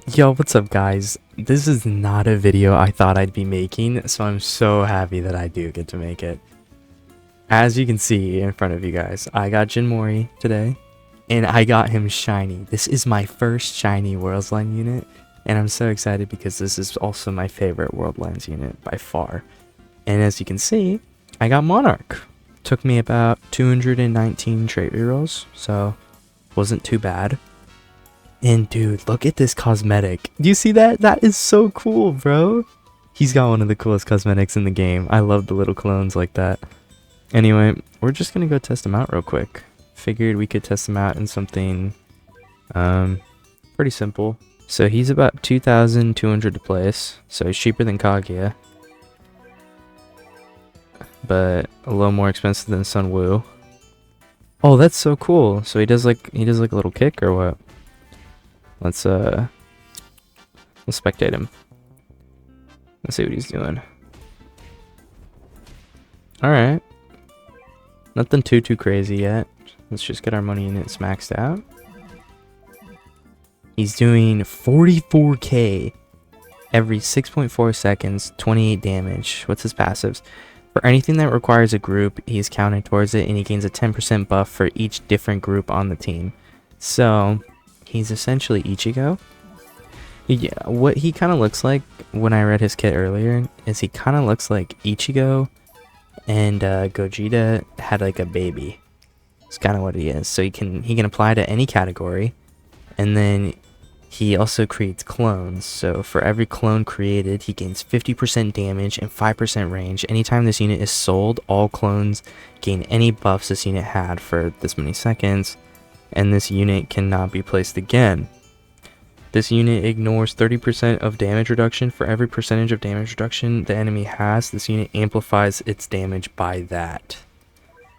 Yo, what's up guys? This is not a video I thought I'd be making, so I'm so happy that I do get to make it. As you can see in front of you guys, I got Mori today, and I got him shiny. This is my first shiny World's Line unit, and I'm so excited because this is also my favorite World Lines unit by far. And as you can see, I got Monarch. Took me about 219 trait rerolls, so wasn't too bad. And dude, look at this cosmetic. Do you see that? That is so cool, bro. He's got one of the coolest cosmetics in the game. I love the little clones like that. Anyway, we're just gonna go test them out real quick. Figured we could test them out in something pretty simple. So he's about 2,200 to place, so he's cheaper than Kaguya, but a little more expensive than Sun Wu. Oh, that's so cool. So he does like a little kick or what? Let's spectate him. Let's see what he's doing. Alright. Nothing too crazy yet. Let's just get our money units maxed out. He's doing 44k every 6.4 seconds, 28 damage. What's his passives? For anything that requires a group, he's counting towards it, and he gains a 10% buff for each different group on the team. So he's essentially Ichigo. Yeah, what he kind of looks like when I read his kit earlier is he kind of looks like Ichigo and Gogeta had like a baby. It's kind of what he is. So he can apply to any category, and then he also creates clones. So for every clone created, he gains 50% damage and 5% range. Anytime this unit is sold, all clones gain any buffs this unit had for this many seconds, and this unit cannot be placed again. This unit ignores 30% of damage reduction. For every percentage of damage reduction the enemy has, this unit amplifies its damage by that.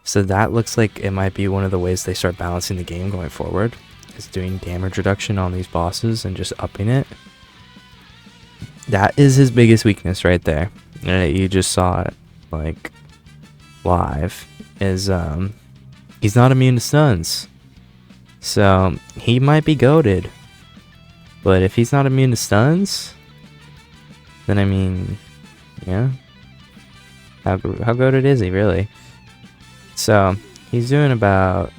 So that looks like it might be one of the ways they start balancing the game going forward, is doing damage reduction on these bosses and just upping it. That is his biggest weakness right there. You just saw it like live, is he's not immune to stuns. So he might be goated, but if he's not immune to stuns, then I mean, yeah, how goated is he really? So he's doing about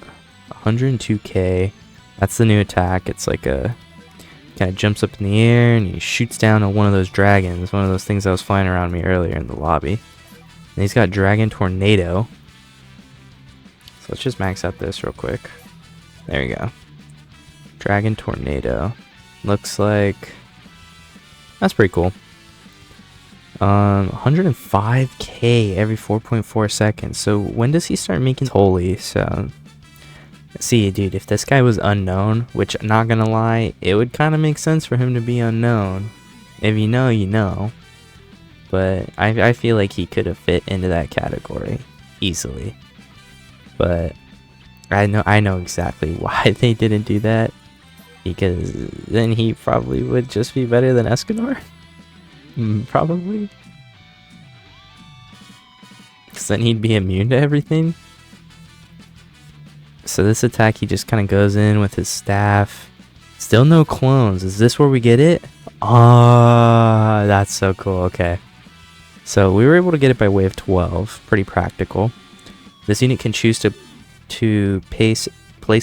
102k. That's the new attack. It's like a kind of jumps up in the air and he shoots down on one of those dragons, one of those things that was flying around me earlier in the lobby. And he's got Dragon Tornado. So let's just max out this real quick. There we go. Dragon Tornado. Looks like that's pretty cool. 105k every 4.4 seconds. So when does he start making holy? So see, dude, if this guy was unknown, which not gonna lie, it would kind of make sense for him to be unknown. If you know, you know. But I feel like he could have fit into that category easily. But I know exactly why they didn't do that, because then he probably would just be better than Escanor. Probably. Because then he'd be immune to everything. So this attack, he just kind of goes in with his staff. Still no clones. Is this where we get it? Ah, that's so cool. Okay. So we were able to get it by wave 12. Pretty practical. This unit can choose to place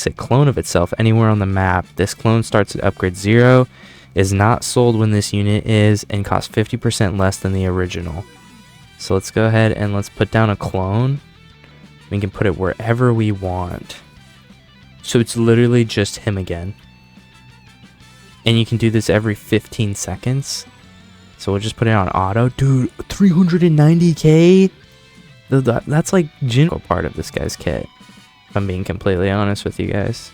a clone of itself anywhere on the map. This clone starts at upgrade 0, is not sold when this unit is, and costs 50% less than the original. So let's go ahead and let's put down a clone. We can put it wherever we want. So it's literally just him again. And you can do this every 15 seconds. So we'll just put it on auto. Dude, 390k? That's like Jini part of this guy's kit, if I'm being completely honest with you guys.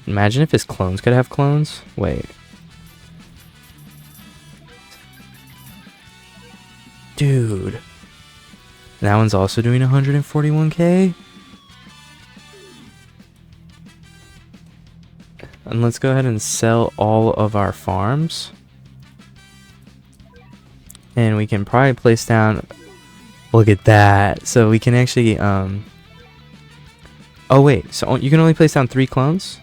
Imagine if his clones could have clones. Wait. Dude. That one's also doing 141k? And let's go ahead and sell all of our farms. And we can probably place down... Look at that. So we can actually... Oh wait, so you can only place down 3 clones?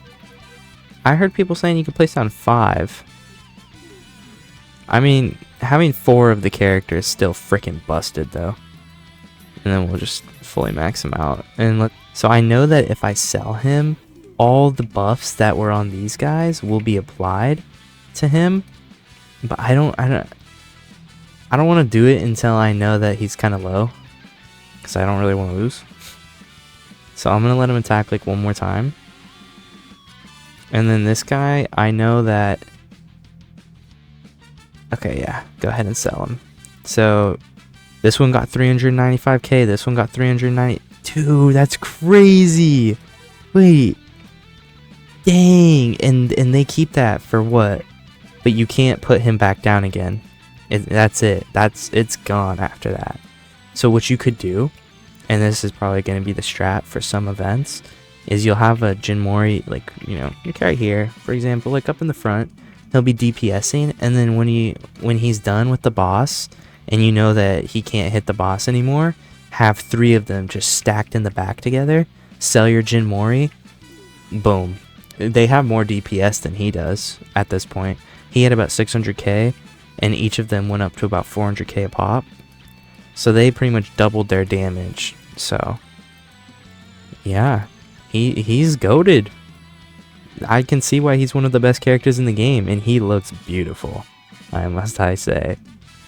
I heard people saying you could place down 5. I mean, having 4 of the characters is still freaking busted though. And then we'll just fully max him out. And so I know that if I sell him, all the buffs that were on these guys will be applied to him. But I don't want to do it until I know that he's kind of low, because I don't really want to lose. So I'm gonna let him attack like 1 more time. And then this guy, I know that... Okay, yeah, go ahead and sell him. So this one got 395k, this one got 390. Dude, that's crazy. Wait. Dang, and they keep that for what? But you can't put him back down again. That's it. It's gone after that. So what you could do, and this is probably going to be the strat for some events, is you'll have a Jin Mori, like, you know, your guy here, for example, like up in the front. He'll be DPSing, and then when he's done with the boss, and you know that he can't hit the boss anymore, have 3 of them just stacked in the back together, sell your Jin Mori, boom. They have more DPS than he does at this point. He had about 600k, and each of them went up to about 400k a pop. So they pretty much doubled their damage. So yeah, he's goated. I can see why he's one of the best characters in the game, and he looks beautiful, I say.